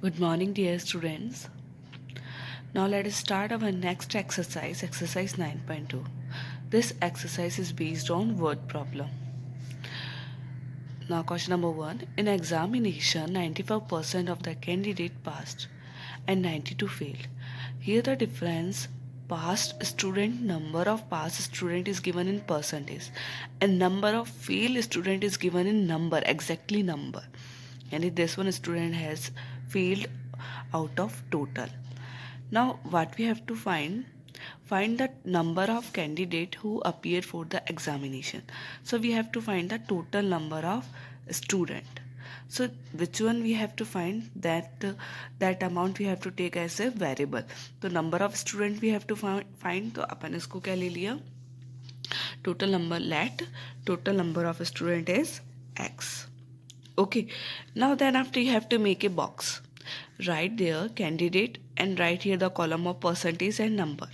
Good morning, dear students. Now let us start our next exercise, exercise 9.2. This exercise is based on word problem. Now, question number 1. In examination, 95% of the candidate passed and 92 failed. Here the difference passed student, number of passed student is given in percentage and number of failed student is given in number, exactly number. And if this one student has failed out of total. Now what we have to find the number of candidate who appeared for the examination. So we have to find the total number of student. So which one we have to find, that amount we have to take as a variable. तो number of student we have to find, तो अपन इसको क्या ले लिया, total number, let total number of student is x. Okay, now then after you have to make a box. Write there candidate and write here the column of percentage and number.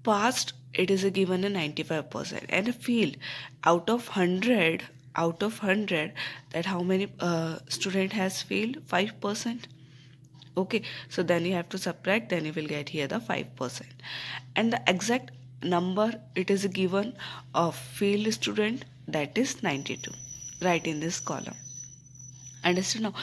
Passed, it is a given a 95% and a failed out of 100, that how many student has failed, 5%. Okay, so then you have to subtract, then you will get here the 5%. And the exact number, it is a given of failed student, that is 92. Write in this column. Understand now?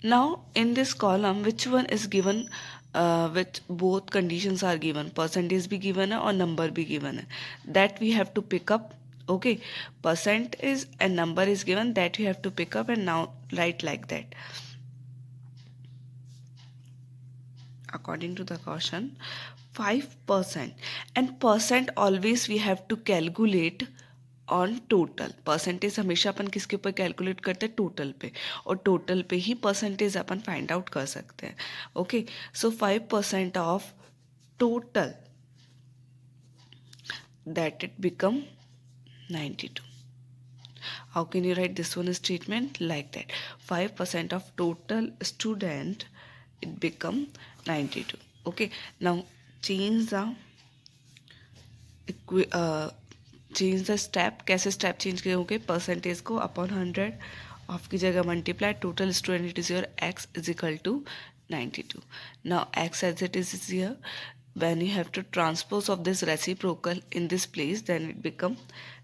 Now in this column, which one is given, with both conditions are given, percentage be given है और number be given है, that we have to pick up. Okay, percent is and number is given, that you have to pick up and now write like that. According to the question, 5% and percent always we have to calculate on total. Percentage हमेशा अपन किसके ऊपर calculate करते हैं, total पे, और total पे ही percentage अपन find out कर सकते हैं. Okay, so 5% of total, that it become 92. How can you write this one statement like that? 5% of total student, it become 92. Okay, now change the step. कैसे step change किए होंगे, percentage को upon 100 of की जगह multiply, total student it is your x is equal to 92. Now x as it is here, when you have to transpose of this reciprocal in this place, then it become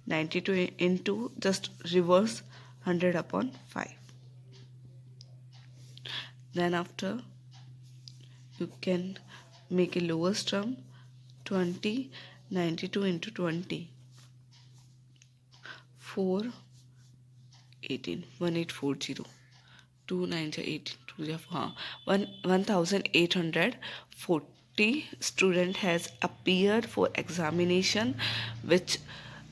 92 into, just reverse 100 upon 5. Then after you can make a lowest term, 20, 92 into 20, 4, 18, 1840, 2 9 18, 2 हाँ 1840 student has appeared for examination, which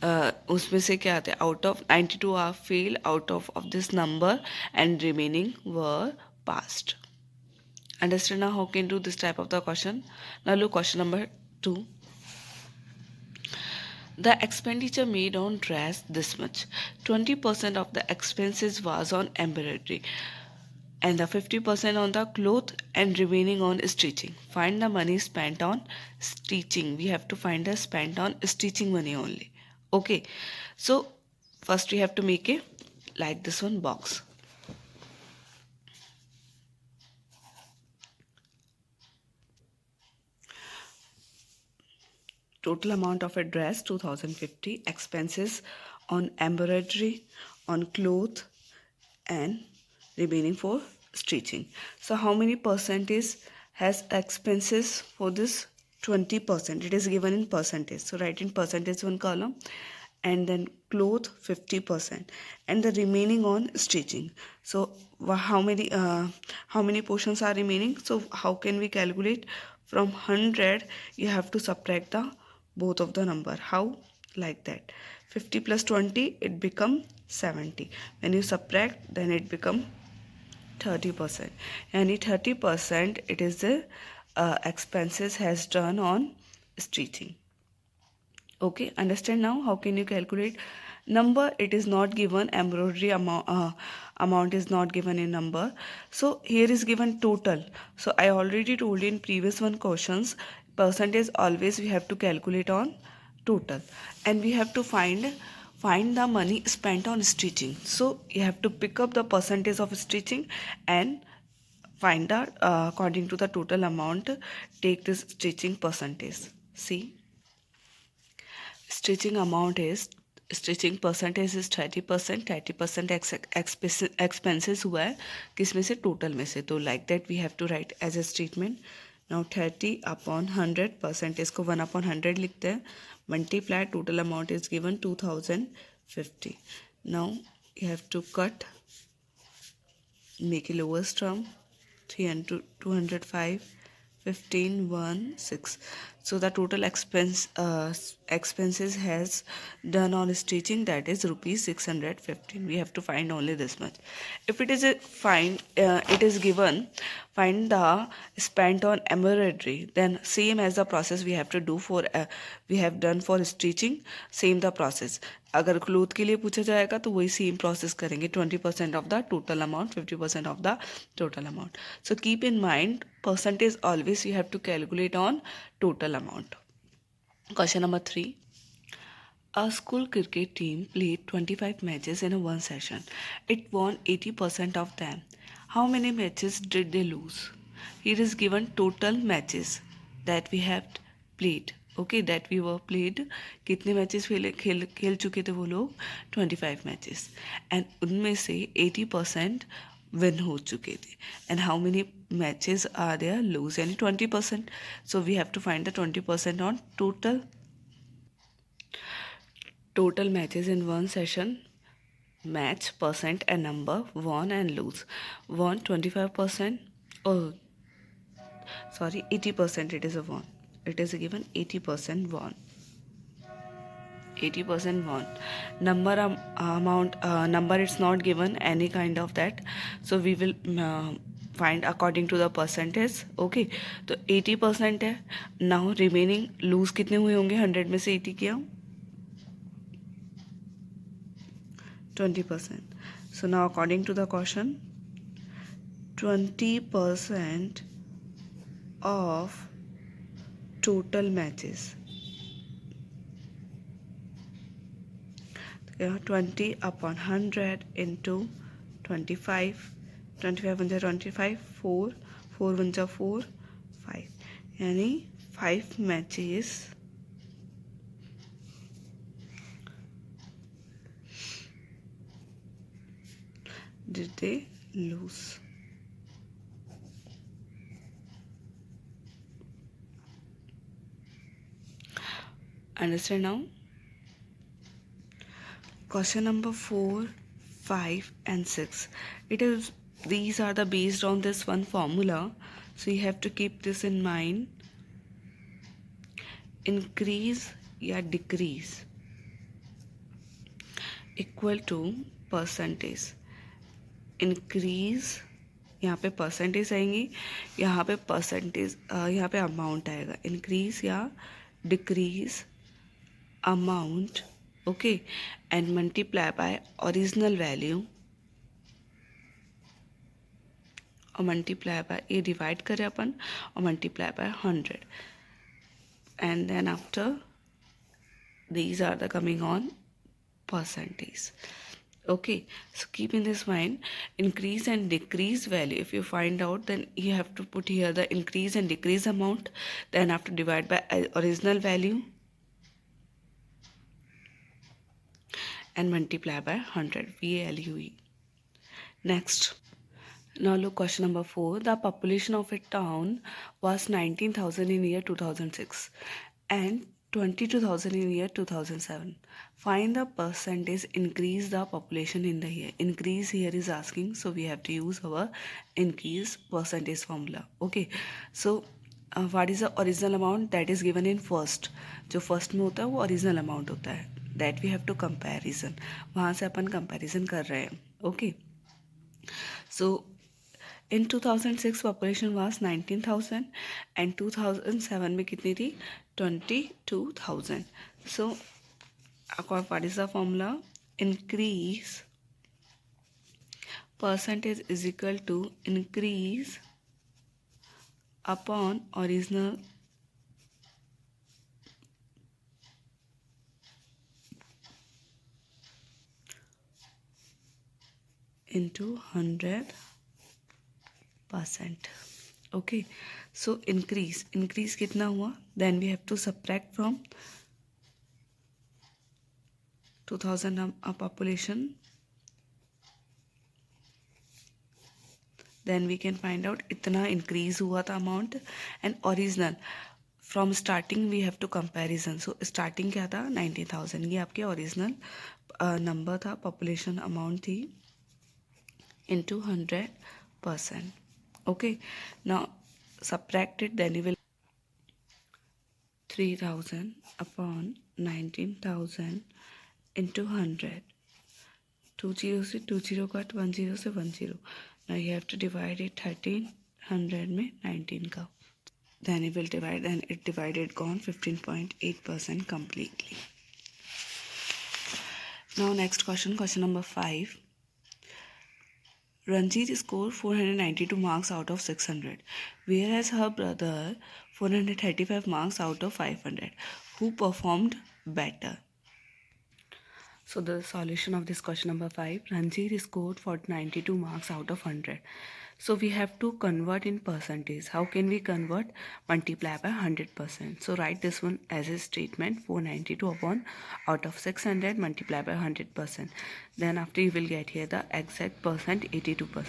उसमें से क्या आते हैं, out of 92 are failed out of this number and remaining were passed. Understand now how can do this type of the question? Now look question number 2. The expenditure made on dress this much. 20% of the expenses was on embroidery and the 50% on the cloth and remaining on stitching. Find the money spent on stitching. We have to find the spent on stitching money only. Okay, so first we have to make a like this one box. Total amount of a dress 2050, expenses on embroidery, on cloth and remaining for stitching. So how many percentage has expenses for this? 20%. It is given in percentage, so write in percentage one column, and then cloth 50% and the remaining on stitching. So how many portions are remaining? So how can we calculate? From 100 you have to subtract the both of the number. How? Like that. 50 plus 20, it become 70. When you subtract, then it become 30%. And 30%, it is the expenses has done on stitching. Okay, understand now how can you calculate? Number, it is not given, embroidery amount is not given in number. So here is given total. So I already told you in previous one questions, percentage always we have to calculate on total, and we have to find the money spent on stitching. So you have to pick up the percentage of stitching and find the according to the total amount, take this stitching percentage. See, stitching amount is stitching percentage is 30%, 30% expenses हुआ है किस में से, total में से. तो like that we have to write as a statement. Now 30 upon 100, percentage को 1 upon 100 लिखते हैं, multiply total amount is given 2050. Now you have to cut, make a lowest term, 3 into 205, 15, 1, 6. So the total expenses has done on stitching, that is rupees 615. We have to find only this much. If it is it is given, find the spent on embroidery, then same as the process we have to do for we have done for stitching, same the process. अगर cloth के लिए पूछा जाएगा तो वही same process करेंगे. 20% of the total amount, 50% of the total amount. So keep in mind, percentage always you have to calculate on total amount. Question number 3. A school cricket team played 25 matches in a one session. It won 80% of them. How many matches did they lose? Here is given total matches that we have played. Okay, that we were played. कितने matches खेल चुके थे वो लोग? 25 matches. And उनमें से 80% win हो चुके थे. And how many matches are there lose, यानी 20%. So we have to find the 20% on total matches in one session. Match, percent and number, won and lose. Won 25%. Oh, sorry, 80%. It is a won. It is given 80% won. 80% won. Number amount number it's not given any kind of that. So we will find according to the percentage. Okay, तो 80% है. Now remaining lose कितने हुए होंगे? 100 में से 80 किया, 20%. So now according to the question, 20% of total matches. 20 upon 100 into 25. 25 1 25, 4, 4 1 4, 5. यानी 5 matches did they lose. Understand now? Question number 4, 5 and 6. These are the based on this one formula. So you have to keep this in mind. Increase या decrease equal to percentage. Increase, यहाँ पे percentage आएंगी, यहाँ पे percentage, यहाँ पे amount आएगा. Increase या decrease amount, okay, and multiply by original value, और multiply by, ये divide करें अपन और multiply by 100. And then after these are the coming on percentage. Okay, so keep in this mind, increase and decrease value. If you find out, then you have to put here the increase and decrease amount, then have to divide by original value and multiply by 100. VALUE. Next. Now look question number 4. The population of a town was 19,000 in year 2006 and 22,000 in year 2007. Find the percentage increase the population in the year. Increase here is asking, so we have to use our increase percentage formula. Okay, so what is the original amount that is given in first? जो first में होता है वो original amount होता है. That we have to comparison. वहाँ से अपन comparison कर रहे हैं. Okay, so in 2006 population was 19,000 and 2007 में कितनी थी? 22,000. So what is the formula? Increase percentage is equal to increase upon original into 100 percent. Okay, so increase कितना हुआ, then we have to subtract from 2000 population, then we can find out इतना increase हुआ था amount. and original from starting we have to comparison. so starting क्या था 90,000, ये आपके original number था, population amount थी into 100%. okay, now subtract it, then you will 3,000 upon 19,000 into 100. 20 से 20 कट, 10 से 10. Now you have to divide it 1300 में 19 का. Then it will divide, and it divided gone 15.8% completely. Now next question number 5. Ranjit scored 492 marks out of 600, whereas her brother 435 marks out of 500. Who performed better? So the solution of this question number 5, Ranjit scored 492 marks out of 100. So we have to convert in percentage. How can we convert? Multiply by 100%. So write this one as a statement, 492 upon out of 600 multiply by 100%. Then after you will get here the exact percent, 82%.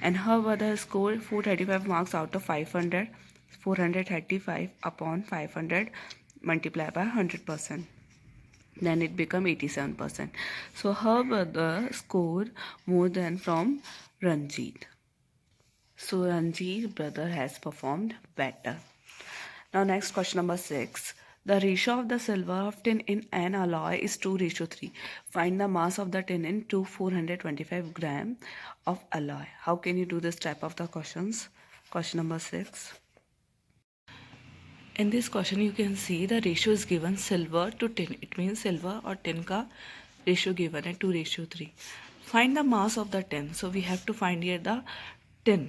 And her brother scored 435 marks out of 500. 435 upon 500 multiply by 100%. Then it become 87%. So her brother scored more than from Ranjit. So Ranjit brother has performed better. Now next question number 6. The ratio of the silver of tin in an alloy is 2:3. Find the mass of the tin in 425 gram of alloy. How can you do this type of the questions? Question number 6. In this question you can see the ratio is given silver to tin. It means silver or tin ka ratio given at 2:3. Find the mass of the tin. So we have to find here the tin.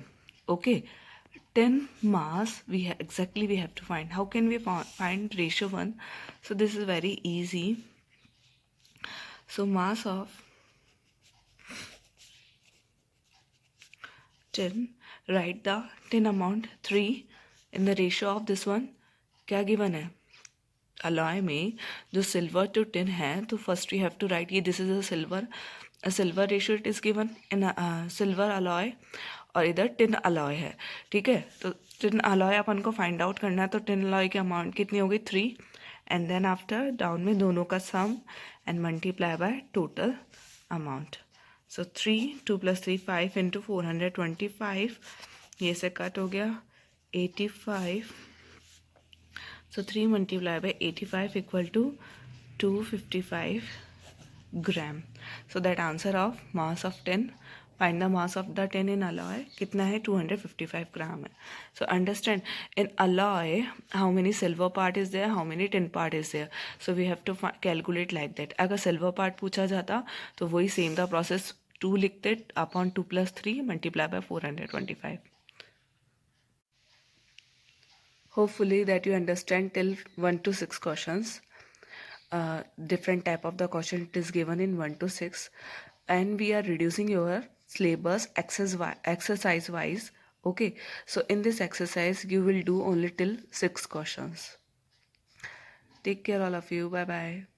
Okay, tin mass we have to find. How can we find ratio 1? So this is very easy. So mass of tin, write the tin amount 3 in the ratio of this one. क्या given है alloy में जो silver to tin है, तो first we have to write ये this is a silver ratio it is given in silver alloy, और इधर tin alloy है. ठीक है, तो टिन अलॉय अपन को फाइंड आउट करना है. तो टिन अलॉय की अमाउंट कितनी होगी 3, एंड देन आफ्टर डाउन में दोनों का sum and multiply by total amount. So 3 2 + 3 5 into 425, ये से कट हो गया 85. So 3 multiplied by 85 equal to 255 gram. So that answer of mass of tin. Find the mass of the tin in alloy. कितना है 255 gram है. So understand in alloy how many silver part is there, how many tin part is there. So we have to calculate like that. अगर silver part पूछा जाता तो वही same था process. 2 लिखते upon 2 + 3 multiply by 425. Hopefully that you understand till 1 to 6 questions. Different type of the question it is given in 1 to 6, and we are reducing your syllabus exercise wise. Okay, so in this exercise you will do only till 6 questions. Take care all of you. Bye bye.